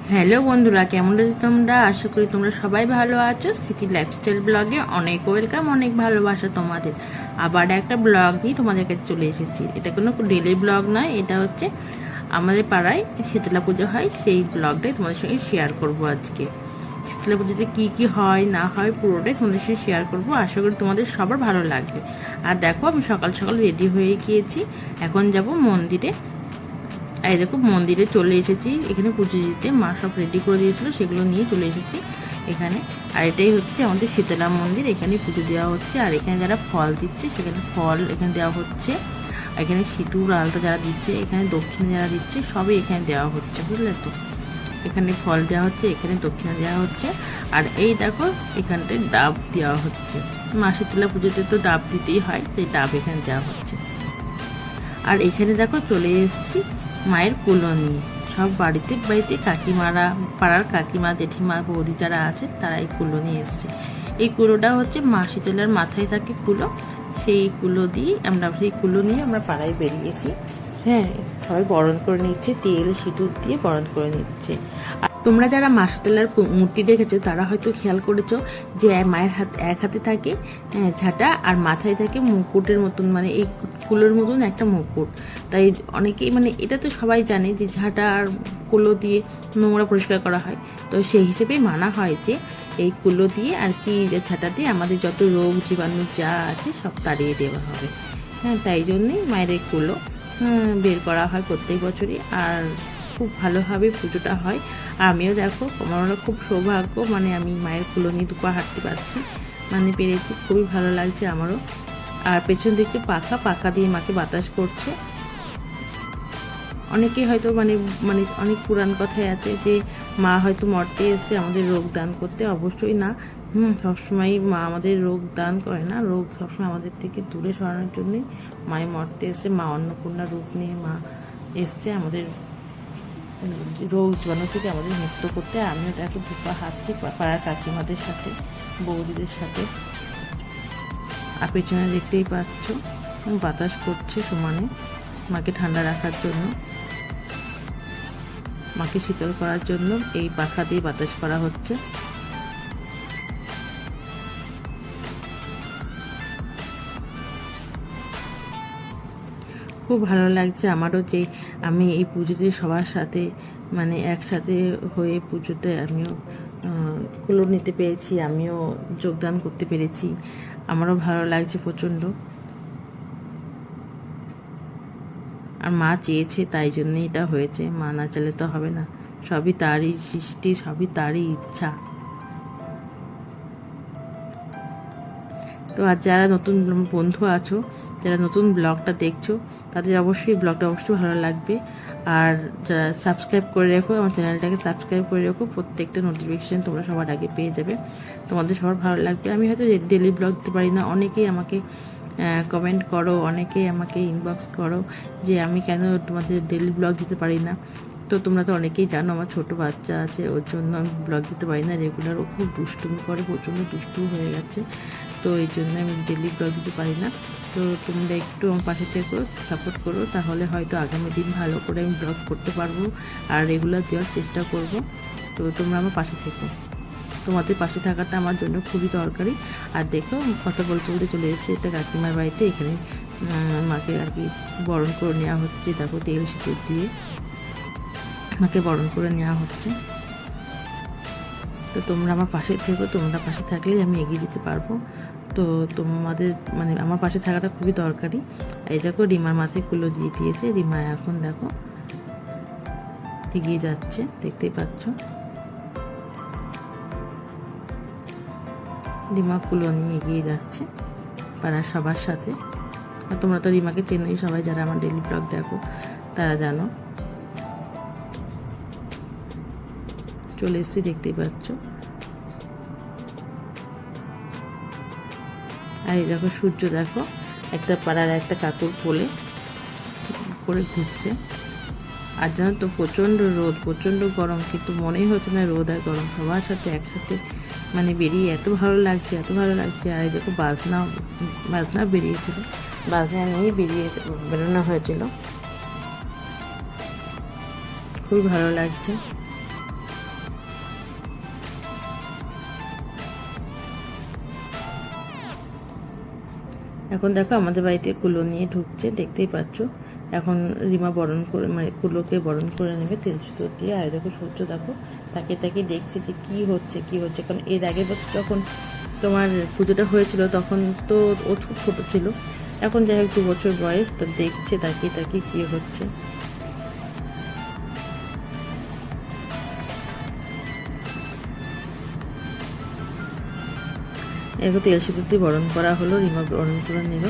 Hello বন্ধুরা, কেমন আছো তোমরা? আশা করি তোমরা সবাই ভালো আছো। সিটি লাইফস্টাইল ব্লগে অনেক ওয়েলকাম, অনেক ভালোবাসা তোমাদের। আবার একটা ব্লগ নিয়ে তোমাদের কাছে চলে এসেছি। এটা কোনো ডেলি ব্লগ নয়, এটা হচ্ছে আমাদের পাড়ায় শীতলা পুজো হয়, সেই ব্লগটাই তোমাদের সঙ্গে শেয়ার করব আজকে। শীতলা পুজোতে কী কী হয় না হয় পুরোটাই তোমাদের সঙ্গে শেয়ার করব। আশা করি তোমাদের সবার ভালো লাগবে। আর দেখো, আমি সকাল সকাল রেডি হয়ে গিয়েছি, এখন যাব মন্দিরে। এই দেখো, মন্দিরে চলে এসেছি। এখানে পুজো দিতে মা সব রেডি করে দিয়েছিল, সেগুলো নিয়ে চলে এসেছি এখানে। আর এটাই হচ্ছে আমাদের শীতলা মন্দির, এখানে পুজো দেওয়া হচ্ছে। আর এখানে যারা ফল দিচ্ছে সেখানে ফল এখানে দেওয়া হচ্ছে। এখানে সিঁদুর আলতা যারা দিচ্ছে, এখানে দক্ষিণা যারা দিচ্ছে, সবই এখানে দেওয়া হচ্ছে, বুঝলে তো। এখানে ফল দেওয়া হচ্ছে, এখানে দক্ষিণা দেওয়া হচ্ছে। আর এই দেখো, এখানটায় ডাব দেওয়া হচ্ছে। মা শীতলা পুজোতে তো ডাব দিতেই হয়, সেই ডাব এখানে দেওয়া হচ্ছে। আর এখানে দেখো চলে এসেছি মায়ের কুলো নিয়ে। সব বাড়িতে বাড়িতে কাকিমারা, পাড়ার কাকিমা, জেঠিমা, বৌদি যারা আছে তারা এই কুলো নিয়ে এসছে। এই কুলোটা হচ্ছে মা শীতলার মাথায় থাকে কুলো, সেই কুলো দিয়ে সেই কুলো নিয়ে আমরা পাড়ায় বেরিয়েছি। হ্যাঁ, সবাই বরণ করে নিচ্ছে, তেল সিঁদুর দিয়ে বরণ করে নিচ্ছে। তোমরা যারা মা শীতলার মূর্তি দেখেছো তারা হয়তো খেয়াল করেছো যে মায়ের এক হাতে থাকে ঝাঁটা, আর মাথায় থাকে মুকুটের মতন, মানে এই কুলোর মতন একটা মুকুট। তাই অনেকেই, মানে এটা তো সবাই জানে যে ঝাঁটা আর কুলো দিয়ে নোংরা পরিষ্কার করা হয়। তো সেই হিসেবেই মানা হয় যে এই কুলো দিয়ে আর কি ঝাঁটা দিয়ে আমাদের যত রোগ জীবাণু যা আছে সব তাড়িয়ে দেওয়া হবে। হ্যাঁ, তাই জন্যই মায়ের এই কুলো বের করা হয় প্রত্যেক বছরই। আর খুব ভালোভাবে পুজোটা হয়। আর আমিও দেখো, আমারও খুব সৌভাগ্য, মানে আমি মায়ের কুলো নিয়ে দুপা হাঁটতে পারছি, মানে পেরেছি, খুবই ভালো লাগছে আমারও। আর পেছন দিকে পাখা দিয়ে মাকে বাতাস করছে। অনেকেই হয়তো মানে মানে অনেক পুরাণ কথায় আছে যে মা হয়তো মর্তে এসে আমাদের রোগ দান করতে। অবশ্যই না। সবসময় মা আমাদের রোগ দান করে না, রোগ সবসময় আমাদের থেকে দূরে সরানোর জন্যই মায়ের মর্তে এসে, মা অন্নপূর্ণা রূপ নিয়ে মা এসছে আমাদের রোগ জীবাণু থেকে আমাদের মুক্ত করতে। আমিও তাকে দুপা হাঁটছি পাড়ার কাকিমাদের সাথে, বৌদিদের সাথে। আর পেছনে দেখতেই পাচ্ছ বাতাস করছে সমানে, মাকে ঠান্ডা রাখার জন্য, মাকে শীতল করার জন্য এই পাখা দিয়ে বাতাস করা হচ্ছে। খুব ভালো লাগছে আমারও যে আমি এই পুজোতে সবার সাথে, মানে একসাথে হয়ে পুজোতে আমিও কুলো নিতে পেরেছি, আমিও যোগদান করতে পেরেছি। আমারও ভালো লাগছে প্রচণ্ড। আর মা চেয়েছে, তাই জন্যই এটা হয়েছে। মা না চাইলে তো হবে না, সবই তারই সৃষ্টি, সবই তারই ইচ্ছা। তো আর যারা নতুন বন্ধু আছো, যারা নতুন ব্লগটা দেখছো, তাদের অবশ্যই ব্লগটা অবশ্যই ভালো লাগবে। আর যারা সাবস্ক্রাইব করে রেখো, আমার চ্যানেলটাকে সাবস্ক্রাইব করে রেখো, প্রত্যেকটা নোটিফিকেশান তোমরা সবার আগে পেয়ে যাবে। তোমাদের সবার ভালো লাগবে। আমি হয়তো ডেলি ব্লগ দিতে পারি না, অনেকেই আমাকে কমেন্ট করো, অনেকেই আমাকে ইনবক্স করো যে আমি কেন তোমাদের ডেলি ব্লগ দিতে পারি না। তো তোমরা তো অনেকেই জানো আমার ছোটো বাচ্চা আছে, ওর জন্য আমি ব্লগ দিতে পারি না রেগুলার। ও খুব দুষ্টুমি করে, প্রচণ্ড দুষ্টু হয়ে গেছে, তো এই জন্য আমি ডেলি ব্লগ দিতে পারি না। তো তোমরা একটু আমার পাশে থেকো, সাপোর্ট করো, তাহলে হয়তো আগামী দিন ভালো করে আমি ব্লগ করতে পারবো আর রেগুলার দেওয়ার চেষ্টা করব। তো তোমরা আমার পাশে থেকো, তোমাদের পাশে থাকাটা আমার জন্য খুবই দরকারি। আর দেখো, কথা বলতে বলতে চলে এসেছে এটা কাকিমার বাড়িতে। এখানে মাকে আর কি বরণ করে নেওয়া হচ্ছে। দেখো, তেল সিঁদুর দিয়ে মাকে বরণ করে নেওয়া হচ্ছে। তো তোমরা আমার পাশে থেকো, তোমরা পাশে থাকলেই আমি এগিয়ে যেতে পারবো। তো তোমাদের, মানে আমার পাশে থাকাটা খুবই দরকারি। এই দেখো, রিমার মাথায় কুলো দিয়ে দিয়েছে। রিমা এখন দেখো এগিয়ে যাচ্ছে, দেখতেই পাচ্ছ। রিমা কুলো নিয়ে এগিয়ে যাচ্ছে পাড়ার সবার সাথে। আর তোমরা তো রিমাকে চেনোই সবাই, যারা আমার ডেলি ব্লগ দেখো তারা জানো। চলে এসেছি, দেখতেই পাচ্ছ। আর এই দেখো সূর্য, দেখো একটা পাড়ার একটা কাকুর কোলে করে ঘুরছে। আর জানো তো, প্রচণ্ড রোদ, প্রচণ্ড গরম, কিন্তু মনেই হচ্ছে না রোদ আর গরম। সবার সাথে একসাথে মানে বেরিয়ে এত ভালো লাগছে, এত ভালো লাগছে। আর এই দেখো, বাজনা বেরিয়েছিল, বাজনা নিয়েই বেরোনো হয়েছিল। খুবই ভালো লাগছে। এখন দেখো আমাদের বাড়িতে কুলো নিয়ে ঢুকছে, দেখতেই পাচ্ছ। এখন রিমা বরণ করে, মানে কুলোকে বরণ করে নেবে তেল সিঁদুর দিয়ে। আর দেখো সূর্য দেখো তাকে তাকে দেখছে যে কি হচ্ছে কি হচ্ছে। কারণ এর আগে বছর যখন তোমার পুজোটা হয়েছিল তখন তো ও খুব ছোটো ছিল, এখন যাই হোক 2 বছর বয়স, তো দেখছে তাকিয়ে তাকিয়ে কি হচ্ছে। এরকম তেল সিঁদুর দিয়ে বরণ করা হলো, রিমা বরণ করে নিল।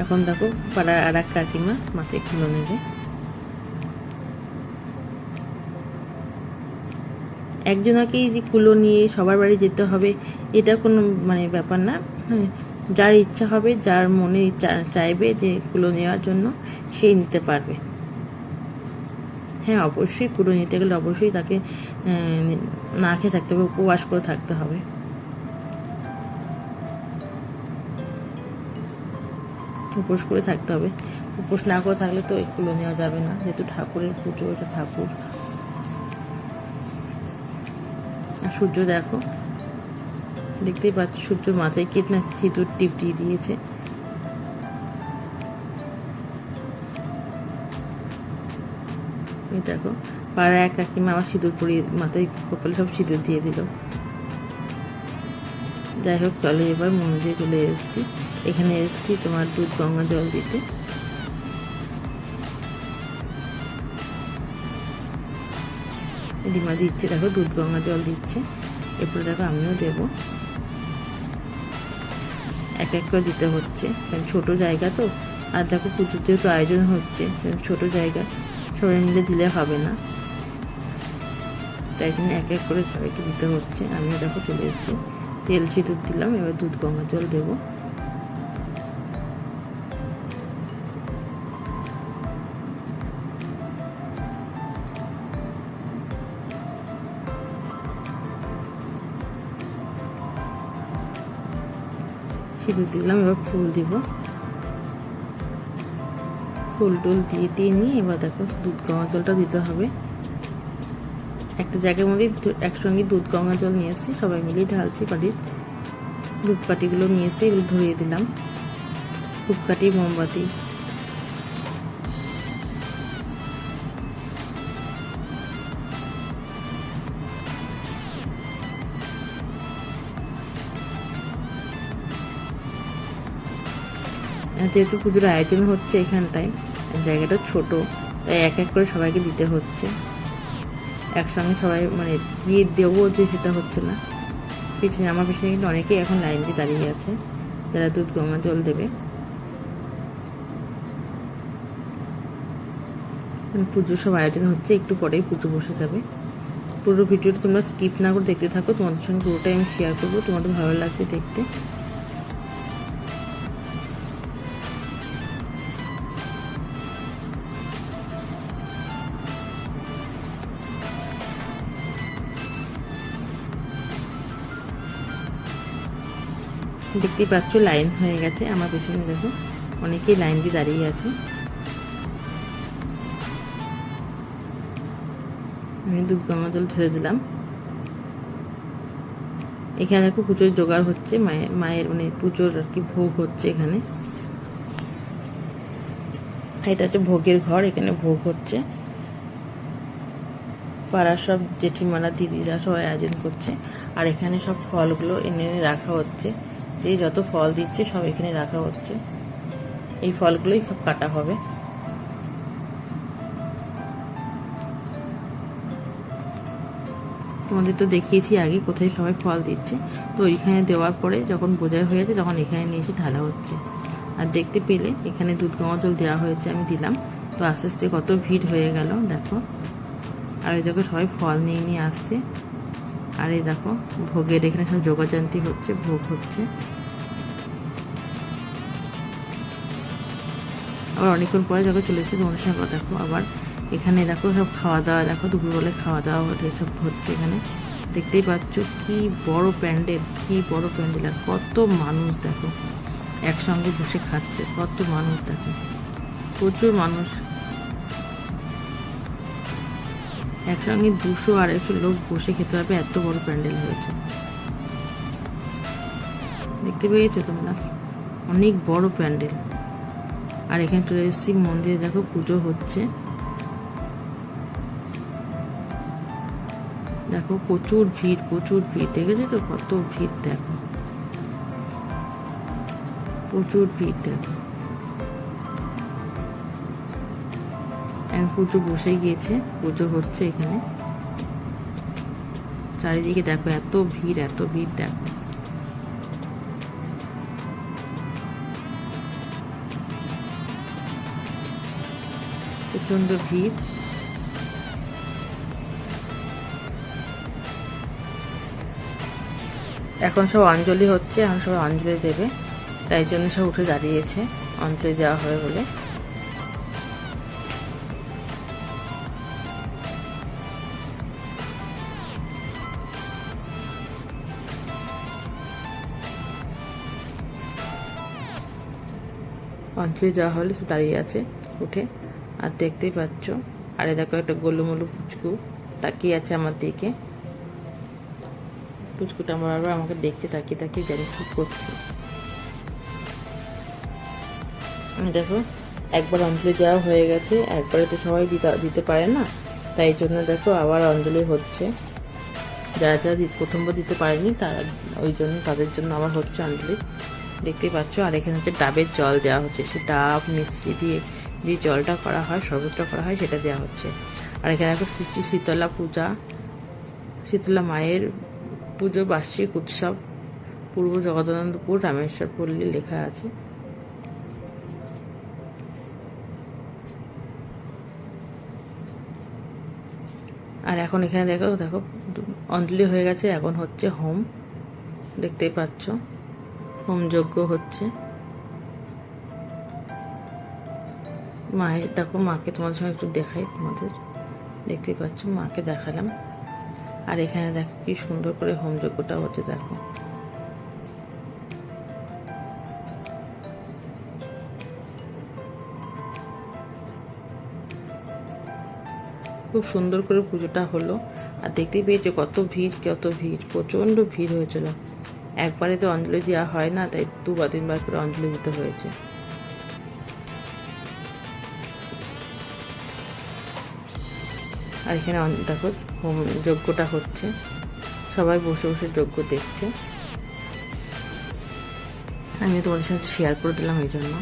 এখন দেখো পাড়ার আর এক কাকিমা মাথায় কুলো নেবে। একজনাকেই যে কুলো নিয়ে সবার বাড়ি যেতে হবে এটা কোনো মানে ব্যাপার না। হ্যাঁ, যার ইচ্ছা হবে, যার মনে চাইবে যে কুলো নেওয়ার জন্য, সেই নিতে পারবে। হ্যাঁ, অবশ্যই কুলো নিতে গেলে অবশ্যই তাকে না খেয়ে থাকতে হবে, উপবাস করে থাকতে হবে। উপোস করে থাকতে হবে। উপোস না করে থাকলে তো কুলো নেওয়া যাবে না, যেহেতু ঠাকুরের পুজো, এটা ঠাকুর। আর সূর্য দেখো, দেখতেই পাচ্ছ সূর্যর মাথায় কিতনা সিঁদুর টিপটিয়ে দিয়েছে। এই দেখো পাড়া এক কাকিমা আবার সিঁদুর পরিয়ে মাথায় কপালে সব সিঁদুর দিয়ে দিল। যাই হোক চলে, এবার মন্দিরে চলে এসেছি। এখানে এসেছি তোমার দুধ গঙ্গা জল দিতে। রিমা দিচ্ছে, দেখো দুধ গঙ্গা জল দিচ্ছে। এরপরে দেখো আমিও দেবো, এক এক করে দিতে হচ্ছে, কারণ ছোটো জায়গা তো। আর দেখো পুজোতেও তো আয়োজন হচ্ছে, ছোট জায়গা, সবাই মিলে দিলে হবে না, তাই জন্য এক এক করে সবাইকে দিতে হচ্ছে। আমিও দেখো চলে এসেছি, তেল সিঁদুর দিলাম, এবার দুধ গঙ্গা জল দেবো। সিঁদুর দিলাম, এবার ফুল দিব। ফুল টুল দিয়ে নিয়ে এবার দেখো দুধ গঙ্গা জলটা দিতে হবে। একটা জায়গার মধ্যে একসঙ্গে দুধ গঙ্গা জল নিয়ে এসেছি, সবাই মিলেই ঢালছি। বাড়ির ধূপকাঠিগুলো নিয়ে এসেছি, এগুলো ধরিয়ে দিলাম। ধূপকাঠি, মোমবাতি। যেহেতু পুজোর আয়োজন হচ্ছে এখানটায়, জায়গাটা ছোট, তাই এক এক করে সবাইকে দিতে হচ্ছে। একসঙ্গে সবাই মানে দিয়ে দেবো যে সেটা হচ্ছে না। পিছনে, আমার পিছনে কিন্তু অনেকেই এখন লাইন দিয়ে দাঁড়িয়ে আছে যারা দুধ গঙ্গা জল দেবে। পুজোর সব আয়োজন হচ্ছে, একটু পরেই পুজো বসে যাবে। পুরো ভিডিওটা তোমরা স্কিপ না করে দেখতে থাকো, তোমাদের সঙ্গে পুরোটাই আমি শেয়ার করবো, তোমাদের ভালো লাগবে দেখতে। দেখতেই পাচ্ছ লাইন হয়ে গেছে, আমার পেছনে দেখো অনেকেই লাইন দিয়ে দাঁড়িয়ে আছে। আমি দুধ গঙ্গা জল ছেড়ে দিলাম। এখানে দেখো পুজোর জোগাড় হচ্ছে, মায়ের মানে পুজোর আর কি ভোগ হচ্ছে এখানে। এটা হচ্ছে ভোগের ঘর, এখানে ভোগ হচ্ছে। পাড়ার সব জেঠিমারা, দিদিরা সবাই আয়োজন করছে। আর এখানে সব ফলগুলো এনে রাখা হচ্ছে, যে যত ফল দিচ্ছে সব এখানে রাখা হচ্ছে। এই ফলগুলোই সব কাটা হবে। তোমাদের তো দেখিয়েছি আগে কোথায় সবাই ফল দিচ্ছে, তো ওইখানে দেওয়ার পরে যখন বোঝাই হয়ে যাচ্ছে তখন এখানে নিয়ে এসে ঢালা হচ্ছে। আর দেখতে পেলে এখানে দুধ গঙ্গা জল দেওয়া হয়েছে, আমি দিলাম। তো আস্তে আস্তে কত ভিড় হয়ে গেল দেখো। আর এই দেখো সবাই ফল নিয়ে নিয়ে আসছে। আর এই দেখো ভোগের এখানে সব যোগাযান্তি হচ্ছে, ভোগ হচ্ছে। আবার অনেকক্ষণ পরে যখন চলে এসেছে তোমাদের সঙ্গে দেখো আবার এখানে দেখো সব খাওয়া দাওয়া, দেখো দুপুরবেলায় খাওয়া দাওয়া সব হচ্ছে এখানে। দেখতেই পাচ্ছ কি বড় প্যান্ডেল, কি বড় প্যান্ডেল, আর কত মানুষ দেখো একসঙ্গে বসে খাচ্ছে, কত মানুষ দেখো, প্রচুর মানুষ। একসঙ্গে 200-250 লোক বসে খেতে পারবে, এত বড় প্যান্ডেল হয়েছে। দেখতে পেয়েছো তোমরা, অনেক বড় প্যান্ডেল। আর এখানে চলে এসেছি মন্দিরে, দেখো পুজো হচ্ছে। দেখো প্রচুর ভিড়, প্রচুর ভিড়, দেখেছো তো কত ভিড়, দেখো প্রচুর ভিড়। দেখো এখন পুজো বসে গিয়েছে, পুজো হচ্ছে এখানে। চারিদিকে দেখো এত ভিড়, এত ভিড়, দেখো প্রচন্ড ভিড়। এখন সব অঞ্জলি হচ্ছে, এখন সব অঞ্জলি দেবে, তাই জন্য সব উঠে দাঁড়িয়েছে অঞ্জলি দেওয়া হবে বলে। অঞ্জলি দেওয়া হলে দাঁড়িয়ে আছে উঠে, আর দেখতেই পাচ্ছ। আরে দেখো একটা গোলুমলু পুচকু তাকিয়ে আছে আমার দিকে। পুচকুটা আমার বারবার আমাকে দেখছে তাকিয়ে তাকিয়ে, জানি কি করছে। দেখো একবার অঞ্জলি দেওয়া হয়ে গেছে, একবারে তো সবাই দিতে পারে না, তাই জন্য দেখো আবার অঞ্জলি হচ্ছে। যারা যারা প্রথমবার দিতে পারেনি তারা, ওই জন্য তাদের জন্য আবার হচ্ছে অঞ্জলি, দেখতেই পাচ্ছ। আর এখানে হচ্ছে ডাবের জল দেওয়া হচ্ছে, সে ডাব মিষ্টি দিয়ে যে জলটা করা হয়, শরবতটা করা হয়, সেটা দেওয়া হচ্ছে। আর এখানে দেখো শ্রী শ্রী শীতলা পূজা, শীতলা মায়ের পুজো বার্ষিক উৎসব, পূর্ব জগদানন্দপুর রামেশ্বর পল্লী লেখা আছে। আর এখন এখানে দেখো দেখো অঞ্জলি হয়ে গেছে, এখন হচ্ছে হোম, দেখতেই পাচ্ছ হোম যজ্ঞ হচ্ছে। মায়ের দেখো, মাকে তোমাদের সঙ্গে একটু দেখাই, তোমাদের দেখতেই পাচ্ছ মাকে দেখালাম। আর এখানে দেখো কি সুন্দর করে হোম যজ্ঞটা হচ্ছে, দেখো খুব সুন্দর করে পুজোটা হলো। আর দেখতেই পেয়েছো কত ভিড়, কত ভিড়, প্রচন্ড ভিড় হয়েছিল। একবারে তো অঞ্জলি দেওয়া হয় না, তাই 2 বা 3 বার করে অঞ্জলি দিতে হয়েছে। আর এখানে দেখো হোম যজ্ঞটা হচ্ছে, সবাই বসে বসে যজ্ঞ দেখছে। আমি তোমাদের সাথে শেয়ার করে দিলাম এই জন্য।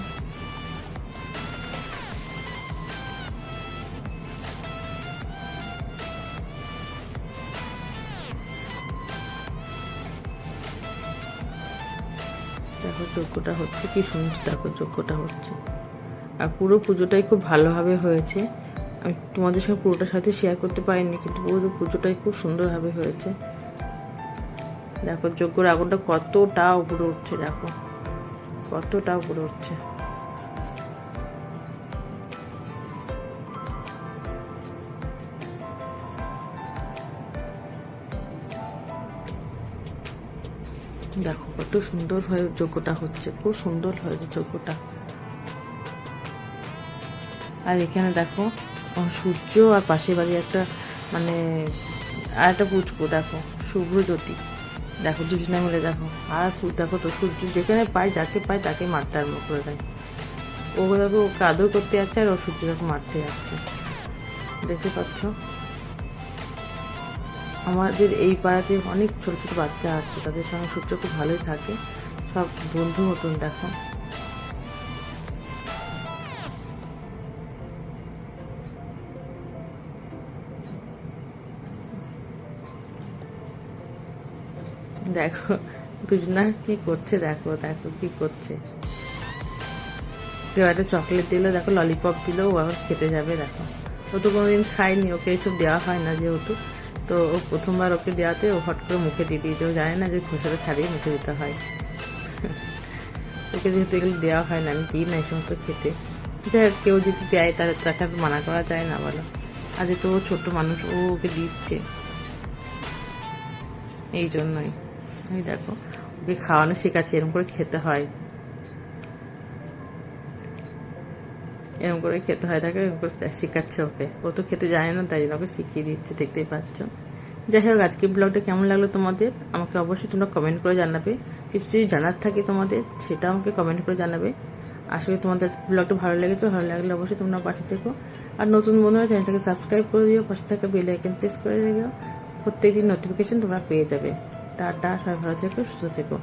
দেখো যজ্ঞটা হচ্ছে, কি সুন্দর দেখো যজ্ঞটা হচ্ছে। আর পুরো পুজোটাই খুব ভালোভাবে হয়েছে। আমি তোমাদের সঙ্গে পুরোটার সাথে শেয়ার করতে পারিনি, কিন্তু পুরো পুজোটাই খুব সুন্দরভাবে হয়েছে। দেখো যজ্ঞর আগুনটা কতটা উপরে উঠছে, দেখো কতটা উপরে উঠছে। দেখো কত সুন্দর হয়ে যজ্ঞটা হচ্ছে, খুব সুন্দর হয়েছে যজ্ঞটা। আর এখানে দেখো সূর্য, আর পাশের বাড়ি একটা মানে আর একটা পুচকু, দেখো শুভ্রজ্যোতি, দেখো দুজনে মিলে দেখো। আর দেখো তো সূর্য যেখানে পায়, যাকে পায় তাকে মারতে আরম্ভ করে দেয়। ও দেখো ওকে আদর করতে যাচ্ছে, আর ও সূর্য দেখো মারতে যাচ্ছে, দেখতে পাচ্ছ। আমাদের এই পাড়াতে অনেক ছোট ছোট বাচ্চা আছে, তাদের সঙ্গে সূর্য খুব ভালোই থাকে, সব বন্ধু মতন। দেখো দেখো দুজনা কি করছে, দেখো দেখো কি করছে। কেউ একটা চকলেট দিল, দেখো ললিপপ দিল, ও আবার খেতে যাবে। দেখো ও তো কোনোদিন খায়নি, ওকে এইসব দেওয়া হয় না যেহেতু, তো ও প্রথমবার ওকে দেওয়াতে ও হট করে মুখে দিয়ে দিয়েছে। ও জানে না যে খোসাটা ছাড়িয়ে মুখে দিতে হয়। ওকে যেহেতু এগুলো দেওয়া হয় না, আমি দিই না এই সমস্ত খেতে। কেউ যদি দেয় তাকে মানা করা যায় না, বলো। আজ তো ও ছোট মানুষ, ও ওকে দিচ্ছে, এই জন্যই। আমি দেখো ওকে খাওয়ানো শেখাচ্ছি, এরকম করে খেতে হয়, এরকম করে খেতে হয়, তাকে এরকম করে শেখাচ্ছে ওকে। ও তো খেতে জানে না, তাই জন্য ওকে শিখিয়ে দিচ্ছে, দেখতেই পাচ্ছ যাই হোক, আজকে ব্লগটা কেমন লাগলো তোমাদের আমাকে অবশ্যই তোমরা কমেন্ট করে জানাবে। কিছু যদি জানার থাকে তোমাদের সেটা আমাকে কমেন্ট করে জানাবে। আশা করি তোমাদের ব্লগটা ভালো লেগেছে। ভালো লাগলে অবশ্যই তোমরা পাশে থেকো। আর নতুন বন্ধুরা চ্যানেলটাকে সাবস্ক্রাইব করে দিও, পাশে থাকা বেল আইকন প্রেস করে দিও। প্রত্যেকদিন নোটিফিকেশন তোমরা পেয়ে যাবে। টাটা, সবাই ভালো থেকো, সুস্থ থেকো।